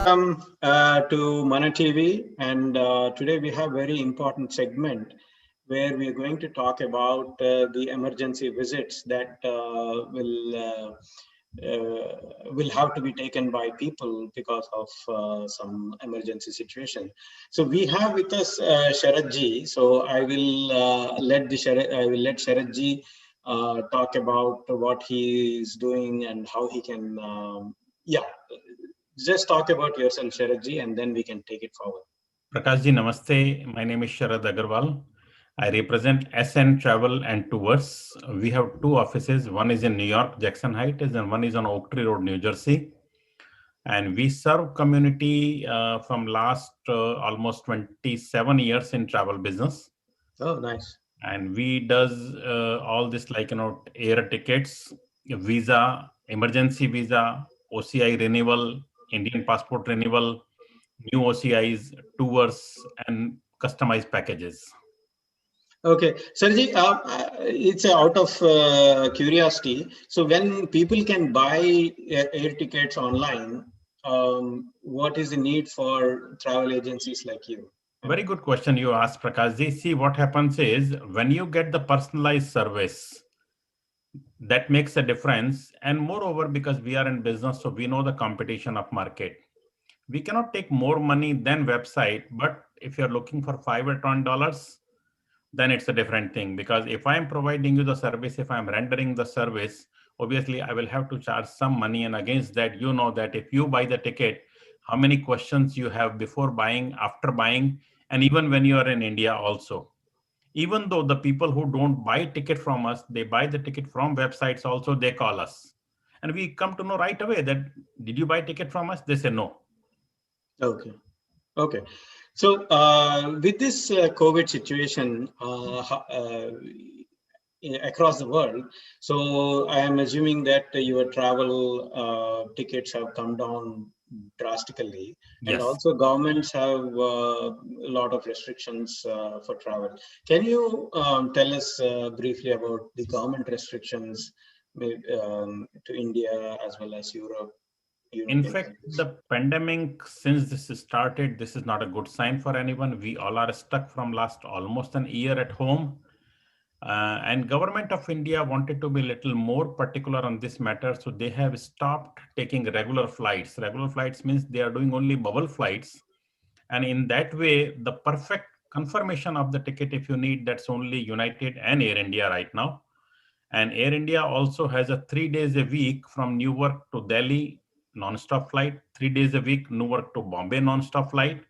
To Mana TV, and today we have very important segment where we are going to talk about the emergency visits that will have to be taken by people because of some emergency situation. So we have with us Sharad ji. So I will let Sharad ji talk about what he is doing and how he can. Yeah, just talk about yourself, Sharad ji, and then we can take it forward. Prakash ji, namaste. My name is Sharad Agarwal. I represent SN Travel and Tours. We have two offices. One is in New York, Jackson Heights, and one is on Oak Tree Road, New Jersey. And we serve community from last almost 27 years in travel business. Oh, nice. And we does all this like, air tickets, visa, emergency visa, OCI renewal, Indian passport renewal, new OCIs, tours, and customized packages. Okay, Sarji, it's out of curiosity. So when people can buy air tickets online, what is the need for travel agencies like you? Very good question you asked, Prakash ji. See, what happens is when you get the personalized service, that makes a difference. And moreover, because we are in business, so we know the competition of market. We cannot take more money than website, but if you're looking for $5 or $10, then it's a different thing. Because if I'm providing you the service, if I'm rendering the service, obviously I will have to charge some money. And against that, you know that if you buy the ticket, how many questions you have before buying, after buying, and even when you are in India also. Even though the people who don't buy ticket from us, they buy the ticket from websites also, they call us. And we come to know right away that, did you buy ticket from us? They say no. Okay. Okay. So with this COVID situation across the world, so I am assuming that your travel tickets have come down drastically, and Yes. also governments have a lot of restrictions for travel. Can you tell us briefly about the government restrictions to India as well as Europe? In European fact, countries? the pandemic, since this started, this is not a good sign for anyone. We all are stuck from last almost an year at home. And government of India wanted to be a little more particular on this matter. So they have stopped taking regular flights. Regular flights means they are doing only bubble flights. And in that way, the perfect confirmation of the ticket, if you need, that's only United and Air India right now. And Air India also has a 3 days a week from Newark to Delhi non-stop flight, 3 days a week Newark to Bombay non-stop flight,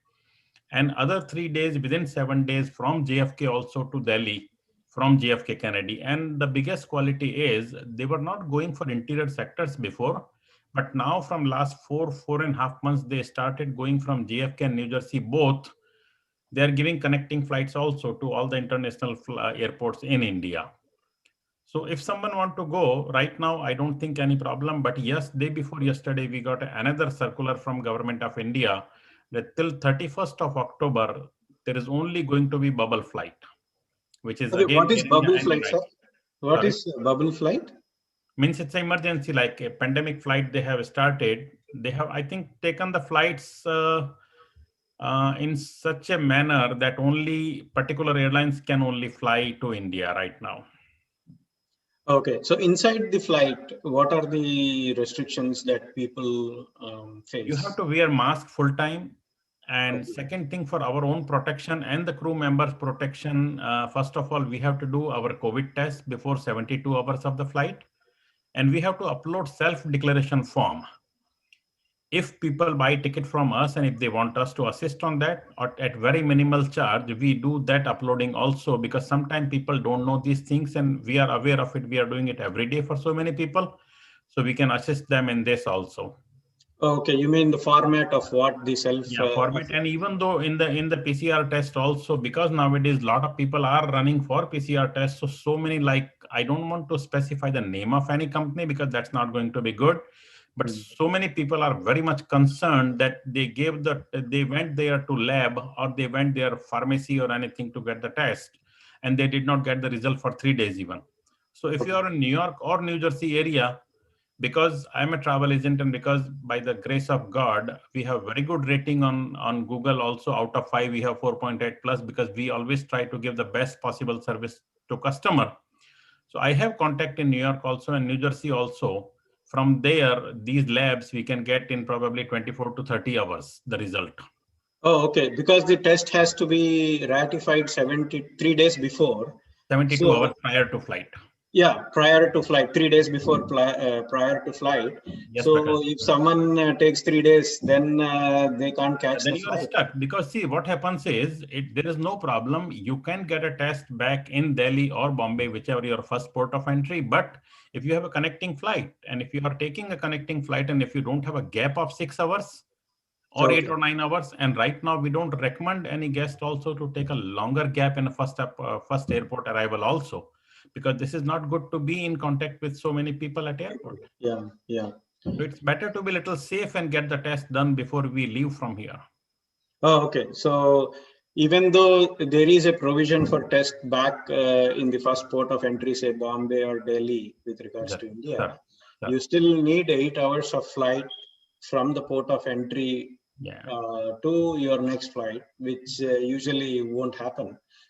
and other 3 days within 7 days from JFK also to Delhi from JFK Kennedy. And the biggest quality is they were not going for interior sectors before, but now from last 4.5 months, they started going from JFK and New Jersey both. They are giving connecting flights also to all the international airports in India. So if someone want to go right now, I don't think any problem. But yes, day before yesterday, we got another circular from Government of India that till 31st of October, there is only going to be bubble flight, which is Okay, again what is Air India bubble and flight, sir? United. What Sorry, is bubble flight? means it's an emergency, like a pandemic flight they have started. They have, I think, taken the flights in such a manner that only particular airlines can only fly to India right now. Okay, so inside the flight, what are the restrictions that people You have face? to wear mask full time. And Okay. second thing, for our own protection and the crew members protection, first of all, we have to do our COVID test before 72 hours of the flight. And we have to upload self-declaration form. If people buy ticket from us and if they want us to assist on that or at very minimal charge, we do that uploading also, because sometimes people don't know these things and we are aware of it. We are doing it every day for so many people. So we can assist them in this also. Okay, you mean the format of what the self? Yeah, format. And even though in the PCR test also, because nowadays a lot of people are running for PCR tests, so many, like, I don't want to specify the name of any company because that's not going to be good. But so many people are very much concerned that they went there to lab or they went there pharmacy or anything to get the test, and they did not get the result for 3 days even. So if you Okay. are in New York or New Jersey area, because I'm a travel agent and because by the grace of God, we have very good rating on Google also. Out of 5, we have 4.8 plus because we always try to give the best possible service to customer. So I have contact in New York also and New Jersey also. From there, these labs we can get in probably 24 to 30 hours, the result. Oh, okay. Because the test has to be ratified 73 days before. 72 hours So prior to flight. yeah, prior to flight, 3 days before prior to flight. Yes, Prakash. So if someone takes 3 days, then they can't Yeah, catch then the you are flight. stuck because see what happens is there is no problem. You can get a test back in Delhi or Bombay, whichever your first port of entry. But if you have a connecting flight and if you are taking a connecting flight and if you don't have a gap of 6 hours or eight Okay. or 9 hours, and right now we don't recommend any guest also to take a longer gap in a first airport arrival also, because this is not good to be in contact with so many people at airport. Yeah, yeah. So it's better to be a little safe and get the test done before we leave from here. Oh, okay. So even though there is a provision for test back in the first port of entry, say Bombay or Delhi, with regards Sir, to sir, India, sir. you still need 8 hours of flight from the port of entry Yeah. to your next flight, which usually won't happen.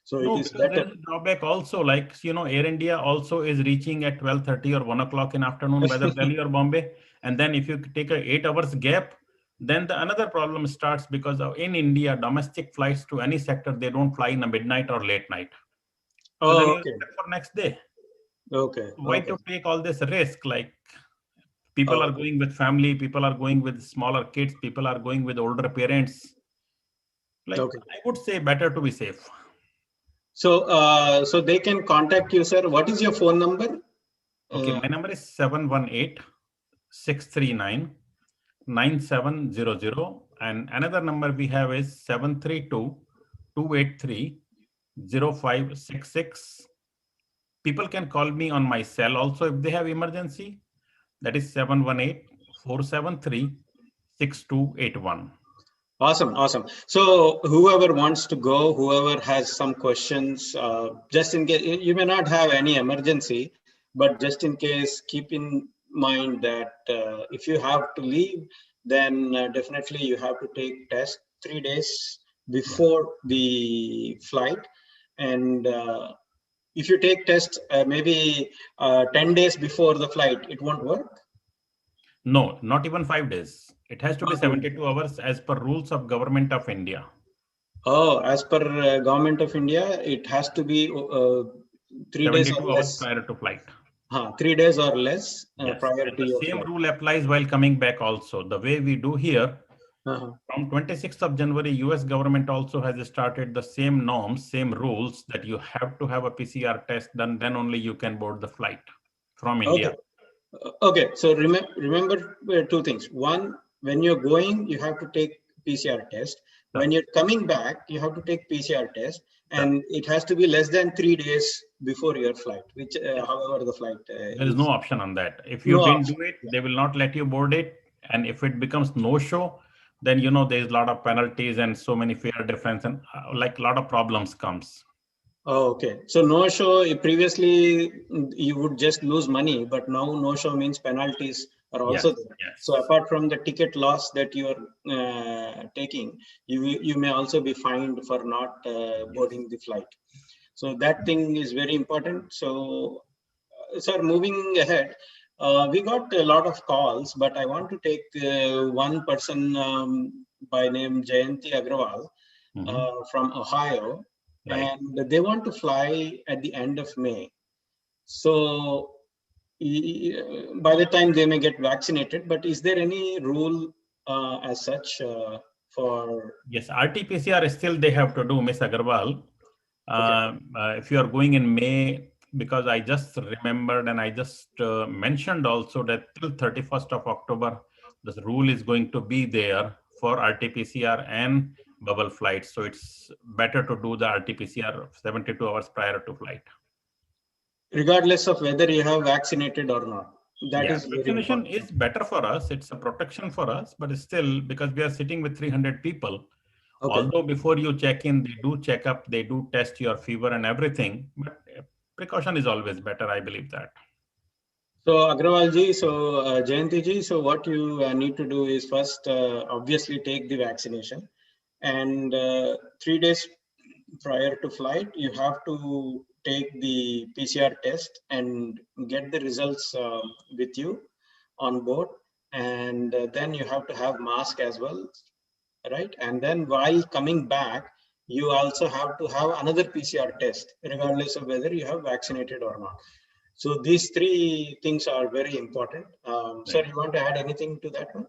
So it No, is because there better. is a drawback also. Like, Air India also is reaching at 12:30 or 1 o'clock in afternoon, whether Delhi or Bombay. And then if you take a 8 hours gap, then the another problem starts because in India, domestic flights to any sector, they don't fly in the midnight or late night. So then Oh, you're okay. stuck for next day. Okay. Why Okay. to take all this risk? Like people are Okay. going with family, people are going with smaller kids, people are going with older parents. Like Okay. I would say better to be safe. So they can contact you, sir. What is your phone number? Okay, Uh, my number is 718-639-9700, and another number we have is 732-283-0566. People can call me on my cell also if they have emergency. That is 718-473-6281. Awesome, awesome. So whoever wants to go, whoever has some questions, just in case you may not have any emergency, but just in case, keep in mind that if you have to leave, then definitely you have to take test 3 days Yeah. before the flight. And if you take test maybe 10 days before the flight, it won't work. No, not even 5 days. It has to be Not even. 72 hours as per rules of Government of India. Oh, as per Government of India, it has to be 3 days or 72 hours less. prior to flight. 3 days or less Yes, prior and to the your same flight. rule applies while coming back also. The way we do here, Uh-huh. from 26th of January, US government also has started the same norms, same rules that you have to have a PCR test done, then only you can board the flight from Okay. India. Okay. So remember two things. One, when you're going, you have to take PCR test. Sir, When you're coming back, you have to take PCR test, sir, and it has to be less than 3 days before your flight, which, yes. however, the flight There is no is. option on that. If you No didn't option. do it, Yeah. they will not let you board it. And if it becomes no show, then there's a lot of penalties and so many fare difference and like a lot of problems comes. Oh, okay. So no show, previously you would just lose money, but now no show means penalties are Yes, also there. So yes, apart from the ticket loss that you are taking, you may also be fined for not yes. boarding the flight. So that thing is very important. So, sir, moving ahead, we got a lot of calls, but I want to take one person by name Jayanti Agrawal Mhm. from Ohio, Right. and they want to fly at the end of May. So by the time they may get vaccinated, but is there any rule as such for? Yes, RT-PCR still they have to do, Miss Agarwal. Okay, If you are going in May, because I just remembered and I just mentioned also that till 31st of October, this rule is going to be there for RT-PCR and bubble flights. So it's better to do the RT-PCR 72 hours prior to flight. regardless of whether you have vaccinated or not, that Yeah, is very vaccination important. is better for us. It's a protection for us, but still, because we are sitting with 300 people, Okay. although before you check in, they do check up, they do test your fever and everything, but precaution is always better. I believe that. So Agrawal ji, so Jayanti ji, so what you need to do is first, obviously take the vaccination, and 3 days prior to flight, you have to take the PCR test and get the results with you on board, and then you have to have mask as well, right? And then while coming back, you also have to have another PCR test, regardless of whether you have vaccinated or not. So these three things are very important. Sir, Right. you want to add anything to that one?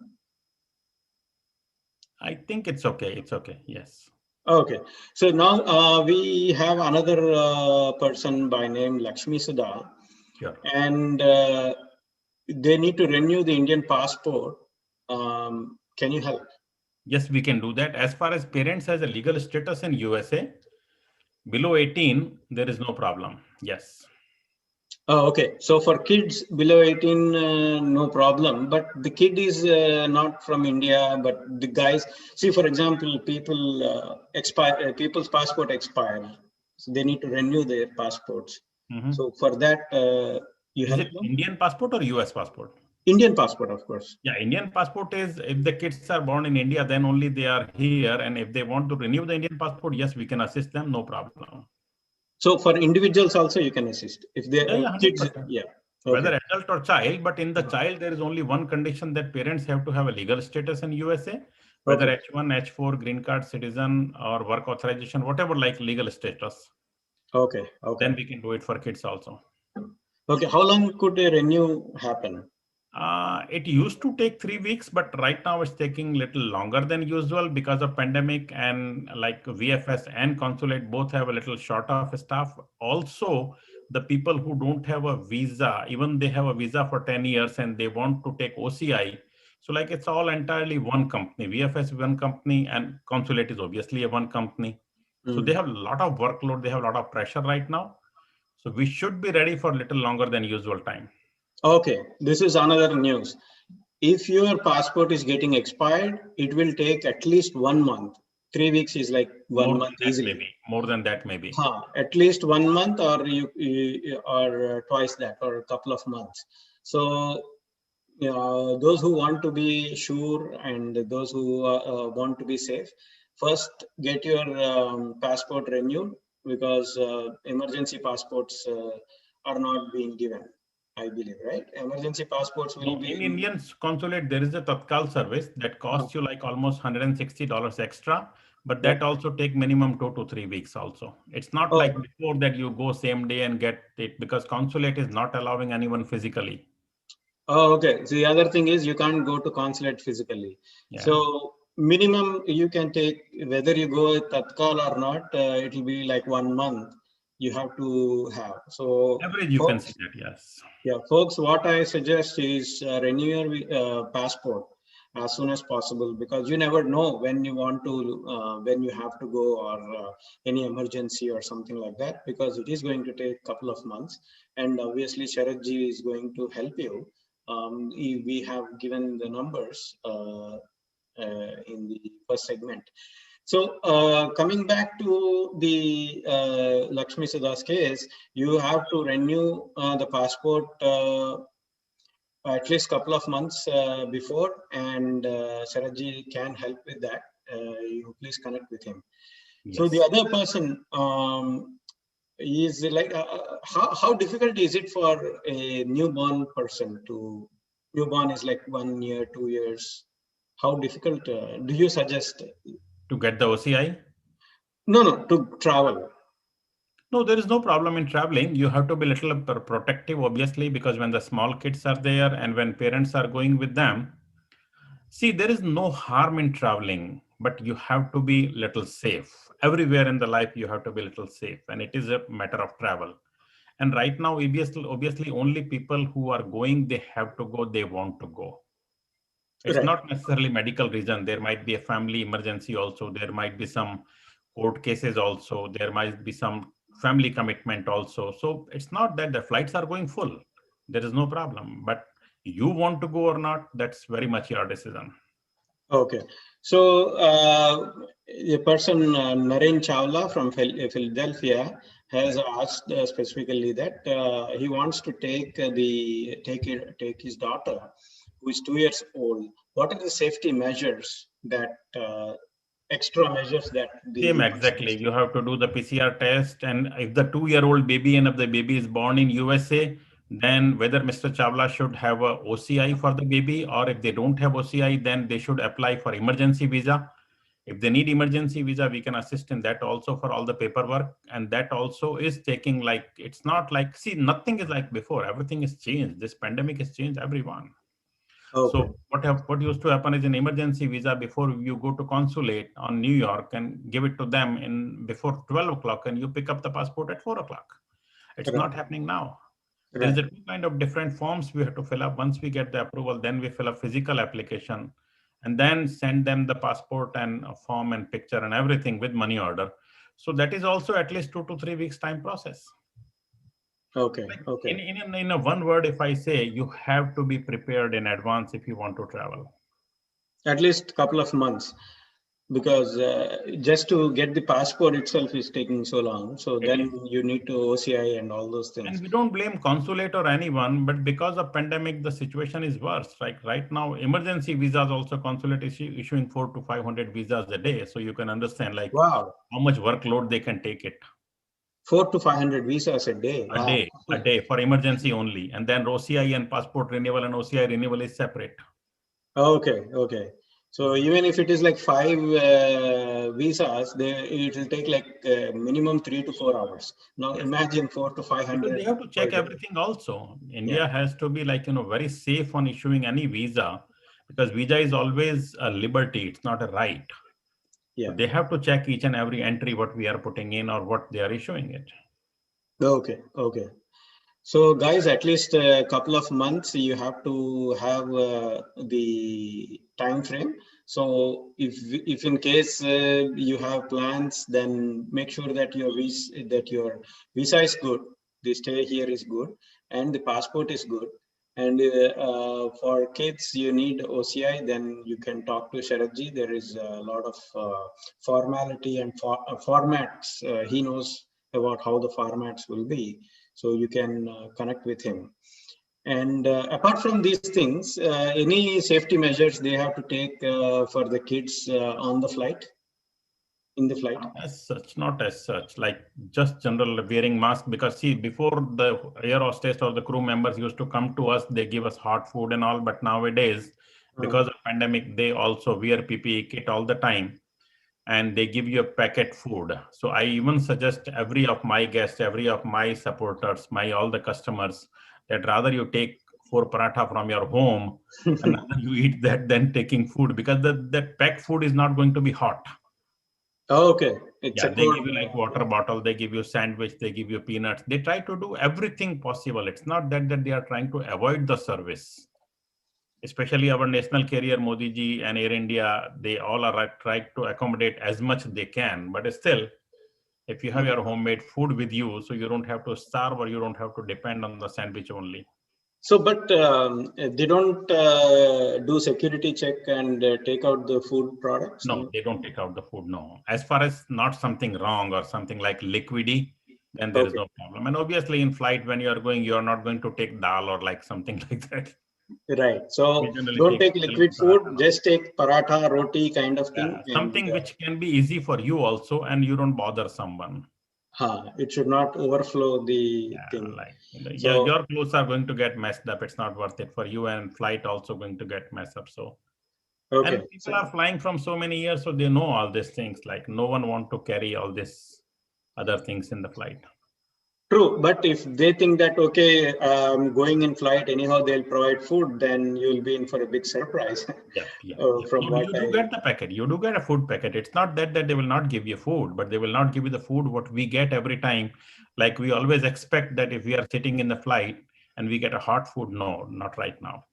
I think it's okay. It's okay. Yes. Okay. So now we have another person by name Lakshmi Sudha, Sure. and they need to renew the Indian passport. Can you help? Yes, we can do that. As far as parents has a legal status in USA, below 18, there is no problem. Yes. Oh, okay. So for kids below 18, no problem. But the kid is not from India, but the guys, see, for example, people's passport expire. So they need to renew their passports. Mhm. So for that, you Is help it them? Indian passport or US passport? Indian passport, of course. Yeah, Indian passport is if the kids are born in India, then only they are here. And if they want to renew the Indian passport, yes, we can assist them, no problem. So for individuals also, you can assist if they Yeah, yeah, kids. 100%. Yeah. Whether Okay. adult or child, but in the child, there is only one condition that parents have to have a legal status in USA, whether Okay. H1, H4, green card, citizen, or work authorization, whatever like legal status. Okay. Okay. Then we can do it for kids also. Okay. How long could a renew happen? It used to take 3 weeks, but right now it's taking little longer than usual because of pandemic and like VFS and consulate both have a little short of staff. Also, the people who don't have a visa, even they have a visa for 10 years and they want to take OCI. So like it's all entirely one company. VFS is one company and consulate is obviously a one company. So they Hmm. have a lot of workload. They have a lot of pressure right now. So we should be ready for a little longer than usual time. Okay. This is another news. If your passport is getting expired, it will take at least 1 month. 3 weeks is like More 1 month than that, easily. maybe. More than that, maybe. At least 1 month, or or twice that, or a couple of months. So those who want to be sure and those who want to be safe, first get your passport renewed, because emergency passports are not being given, I believe, right? Emergency passports will No, in be. Indian consulate, there is a Tatkal service that uh, costs you like almost $160 extra, but that okay. also take minimum 2 to 3 weeks also. It's not like Oh, before that you go same day and get it because consulate is not allowing anyone physically. oh, okay. So the other thing is you can't go to consulate physically. Yeah. So minimum you can take, whether you go with Tatkal or not, it will be like 1 month you have to have. So Average, you can see folks, that, yes. yeah, folks, what I suggest is renew your passport as soon as possible, because you never know when you want to, when you have to go, or any emergency or something like that, because it is going to take a couple of months. And obviously, Sharat ji is going to help you. We have given the numbers in the first segment. So coming back to the Lakshmi Sudha's case, you have to renew the passport at least couple of months before, and Saraji can help with that. You please connect with him. So the Yes. other person is like, how difficult is it for a newborn person to, newborn is like 1 year, 2 years. How difficult do you suggest? To get the OCI? No, no, to travel. No, there is no problem in traveling. You have to be a little protective, obviously, because when the small kids are there and when parents are going with them, see, there is no harm in traveling, but you have to be little safe. Everywhere in the life, you have to be little safe, and it is a matter of travel. And right now, obviously, only people who are going, they have to go, they want to go. It's Right. not necessarily medical reason. There might be a family emergency also. There might be some court cases also. There might be some family commitment also. So it's not that the flights are going full. There is no problem. But you want to go or not, that's very much your decision. Okay. So the person Naren Chawla from Philadelphia has asked specifically that he wants to take his daughter, who is 2 years old. What are the safety measures that extra measures that Same the person exactly. is You have to do the PCR test, and if the 2-year-old baby and if the baby is born in USA, then whether Mr. Chawla should have a OCI for the baby, or if they don't have OCI, then they should apply for emergency visa. If they need emergency visa, we can assist in that also for all the paperwork. And that also is taking, like, it's not like, see, nothing is like before. Everything is changed. This pandemic has changed everyone. okay? So what used to happen is an emergency visa before you go to consulate on New York and give it to them in before 12 o'clock, and you pick up the passport at 4 o'clock. It's Right, not happening now. There is right. a two kind of different forms we have to fill up. Once we get the approval, then we fill a physical application and then send them the passport and a form and picture and everything with money order. So that is also at least 2 to 3 weeks time process. Okay, Like okay. in a one word, if I say, you have to be prepared in advance if you want to travel. At least a couple of months, because just to get the passport itself is taking so long. So It then is. you need to OCI and all those And things. we don't blame consulate or anyone, but because of pandemic, the situation is worse. Like right now, emergency visas also consulate issuing 400 to 500 visas a day. So you can understand like Wow, how much workload they can take it 400 to 500 visas a day. a Wow. day, a day for emergency only. And then OCI and passport renewal and OCI renewal is separate. Okay, okay. So even if it is like five visas, it will take like minimum 3 to 4 hours. Now Yes. imagine four to five Because hundred they have to per check day. everything also. Yeah, India has to be like, very safe on issuing any visa because visa is always a liberty. It's not a right. So yeah. they have to check each and every entry what we are putting in or what they are issuing it. Okay, okay. So guys, at least a couple of months you have to have the time frame. So if in case you have plans, then make sure that your visa is good, the stay here is good, and the passport is good. And for kids, you need OCI. Then you can talk to Sharadji. There is a lot of formality and formats. He knows about how the formats will be, so you can connect with him. And apart from these things, any safety measures they have to take for the kids on the flight, in the flight? Not as such, like just general wearing mask. Because see, before the air hostess or the crew members used to come to us, they give us hot food and all. But nowadays, because of pandemic, they also wear PPE kit all the time, and they give you a packet food. So I even suggest every of my guests, every of my supporters, my all the customers, that rather you take 4 paratha from your home and rather you eat that than taking food, because that packed food is not going to be hot. Okay, it's Yeah, a they code. give you like water bottle, they give you sandwich, they give you peanuts. They try to do everything possible. It's not that they are trying to avoid the service. Especially our national carrier Modi ji and Air India, they all are trying to accommodate as much they can. But still, if you have your homemade food with you, so you don't have to starve or you don't have to depend on the sandwich only. So, but they don't do security check and take out the food products, No, no? they don't take out the food. No, as far as not something wrong or something like liquidy, then there is Okay, no problem. And obviously, in flight when you are going, you are not going to take dal or like something like that. right. We So generally don't take take idli, liquid paratha, food, and all. just take paratha, roti kind of thing, Yeah, and something which can be easy for you also, and you don't bother someone. it should not overflow the Yeah, thing. like So, your clothes are going to get messed up. It's not worth it for you, and flight also going to get messed up. So, and okay. people So, are flying from so many years, so they know all these things. Like no one want to carry all this other things in the flight. true, but if they think that, okay, going in flight, anyhow, they'll provide food, then you'll be in for a big surprise. Yep, yep, yep. From what You do I, get the packet. You do get a food packet. It's not that they will not give you food, but they will not give you the food what we get every time. Like we always expect that if we are sitting in the flight and we get a hot food, no, not right now.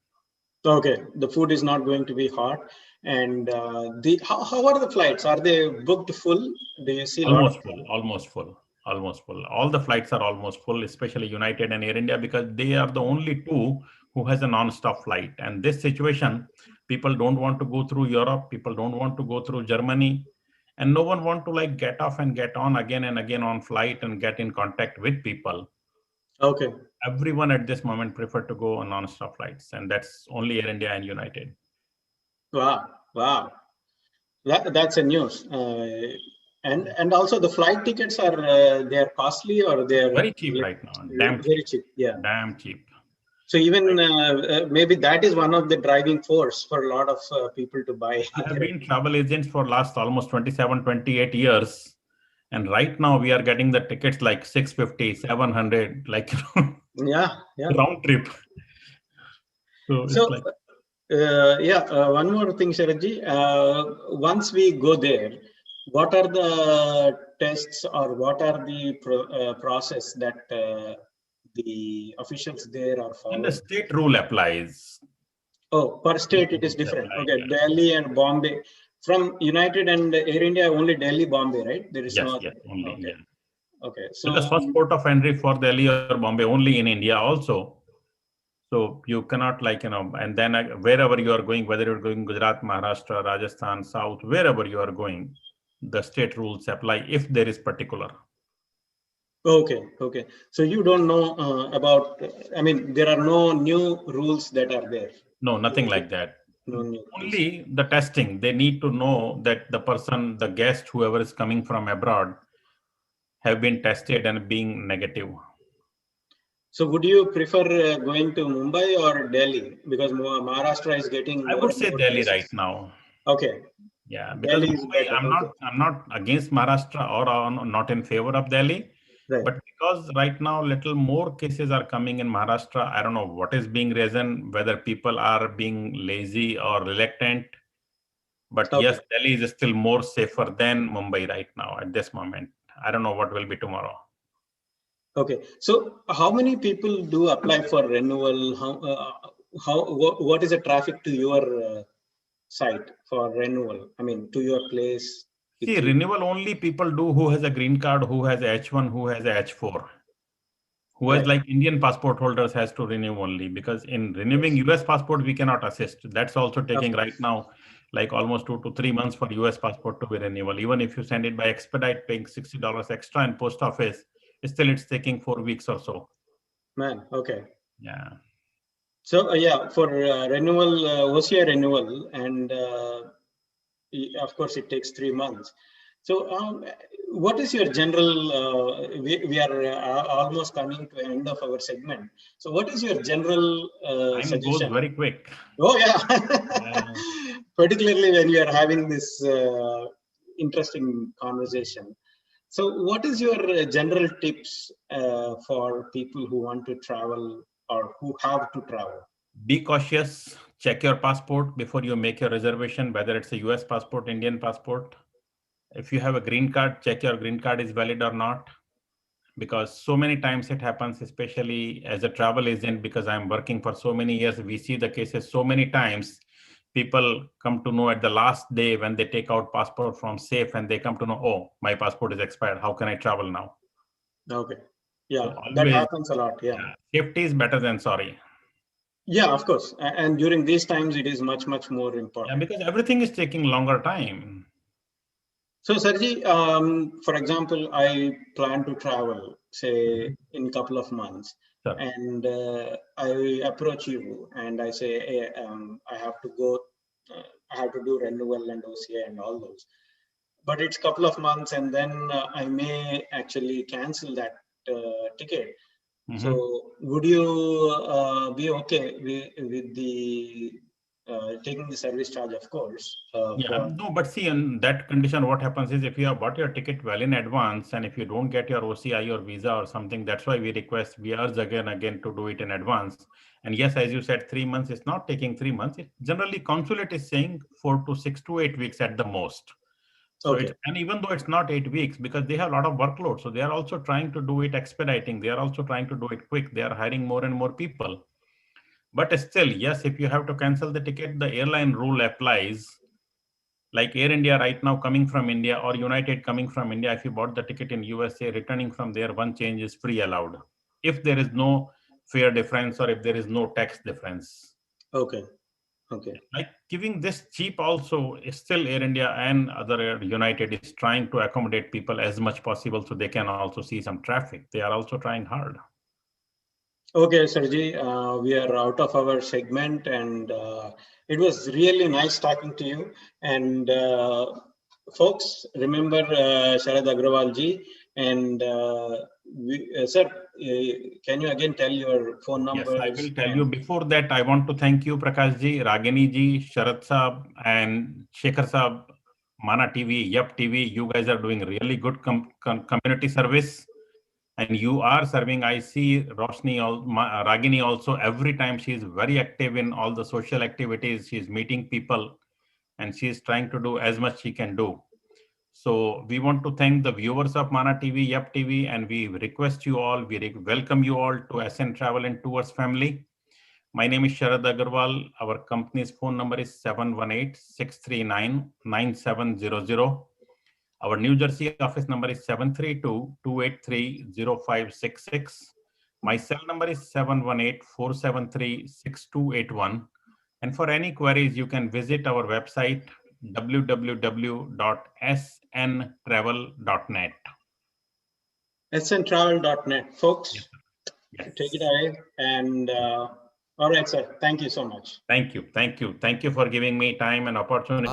okay, the food is not going to be hot. And how are the flights? Are they booked full? Do you see a lot of Almost full, almost full, almost full. All the flights are almost full, especially United and Air India, because they are the only two who has a non-stop flight. And this situation, people don't want to go through Europe, people don't want to go through Germany, and no one want to like get off and get on again and again on flight and get in contact with people. Okay. Everyone at this moment prefer to go on non-stop flights, and that's only Air India and United. Wow. Wow. That's a news. And also the flight tickets are they are costly or they are Very cheap right now, damn very cheap, cheap. Yeah. damn cheap. So even maybe that is one of the driving force for a lot of people to buy. I have been travel agents for last almost 27, 28 years. And right now we are getting the tickets like 650, 700, like Yeah, yeah. round trip. So So it's like, yeah, one more thing, Sharadji. Once we go there, what are the tests or what are the process that the officials there are and the following? state rule applies. Oh, per state it is Rules different. apply, Okay, yeah. Delhi and Bombay. From United and Air India, only Delhi, Bombay, right? There is no Yes, other. yes, only, Okay, yeah. okay. Because So, first port of entry for Delhi or Bombay only in India also. So you cannot like, and then wherever you are going, whether you're going Gujarat, Maharashtra, Rajasthan, South, wherever you are going, the state rules apply if there is particular. okay, okay. So you don't know about, I mean, there are no new rules that are there. No, nothing like that. No new rules. Only the testing. They need to know that the person, the guest, whoever is coming from abroad, have been tested and being negative. So would you prefer going to Mumbai or Delhi? Because Maharashtra is getting I more would and say more Delhi right cases. now. Okay, Yeah, because Delhi is Mumbai, better. Okay, I'm not against Maharashtra or not in favor of Delhi, right. but because right now little more cases are coming in Maharashtra, I don't know what is being reason, whether people are being lazy or reluctant. But Okay. yes, Delhi is still more safer than Mumbai right now at this moment. I don't know what will be tomorrow. Okay. So how many people do apply for renewal? What is the traffic to your site for renewal? I mean, to your place with See, you. renewal only people do who has a green card, who has a H1, who has a H4. Who has Right. like Indian passport holders has to renew only, because in renewing Yes. US passport we cannot assist. That's also Of taking right course. now like almost 2 to 3 months for US passport to be renewal. Even if you send it by expedite paying $60 extra in post office, still it's taking 4 weeks or so. Man. Okay. Yeah. So yeah, for renewal, OCI renewal, and of course it takes 3 months. So what is your general, we are almost coming to the end of our segment. So what is your general Time goes suggestion? very quick. Oh yeah, Yeah. particularly when we are having this interesting conversation. So what is your general tips for people who want to travel or who have to travel? Be cautious. Check your passport before you make your reservation, whether it's a US passport, Indian passport. If you have a green card, check your green card is valid or not, because so many times it happens, especially as a travel agent, because I'm working for so many years, we see the cases so many times. People come to know at the last day when they take out passport from safe and they come to know, oh, my passport is expired. How can I travel now? Okay. So Yeah, that always, happens a lot. Yeah. yeah, safety is better than sorry. Yeah, of course. And during these times, it is much, much more Yeah, important. because everything is taking longer time. So, Sarji, for example, I plan to travel, say, Mhm. in a couple of months, Sure. and I approach you and I say, hey, I have to go, I have to do renewal and OCA and all those. But it's a couple of months, and then I may actually cancel that ticket. Mhm. So, would you be okay with the taking the service charge, of course, Yeah, for no, but see, in that condition, what happens is if you have bought your ticket well in advance and if you don't get your OCI or visa or something, that's why we urge again and again to do it in advance. And yes, as you said, 3 months, it's not taking 3 months. It generally consulate is saying 4 to 6 to 8 weeks at the most. So okay, it's, and even though it's not 8 weeks, because they have a lot of workload, so they are also trying to do it expediting. They are also trying to do it quick. They are hiring more and more people. But still, yes, if you have to cancel the ticket, the airline rule applies. Like Air India right now coming from India or United coming from India, if you bought the ticket in USA, returning from there, one change is free allowed. If there is no fare difference or if there is no tax difference. okay. Okay. Like giving this cheap also is still Air India and other United is trying to accommodate people as much possible so they can also see some traffic. They are also trying hard. Okay, Sarji, we are out of our segment, and it was really nice talking to you. And folks, remember Sharad Agrawal ji, and sir, can you again tell your phone Yes, I numbers? will tell you. And Before that, I want to thank you, Prakash ji, Ragini ji, Sharat Saab, and Shekhar Saab, Mana TV, YUPP TV. You guys are doing really good community service. And you are serving. I see Ragini also. Every time she is very active in all the social activities. She is meeting people and she is trying to do as much she can do. So we want to thank the viewers of Mana TV, YUPP TV, and we request you all, we welcome you all to SN Travel and Tours family. My name is Sharad Agarwal. Our company's phone number is 718-639-9700. Our New Jersey office number is 732-283-0566. My cell number is 718-473-6281. And for any queries, you can visit our website www.sntravel.net. sntravel.net, Yes, folks, yes. take it away. And all right, sir. Thank you so much. Thank you. Thank you. Thank you for giving me time and opportunity.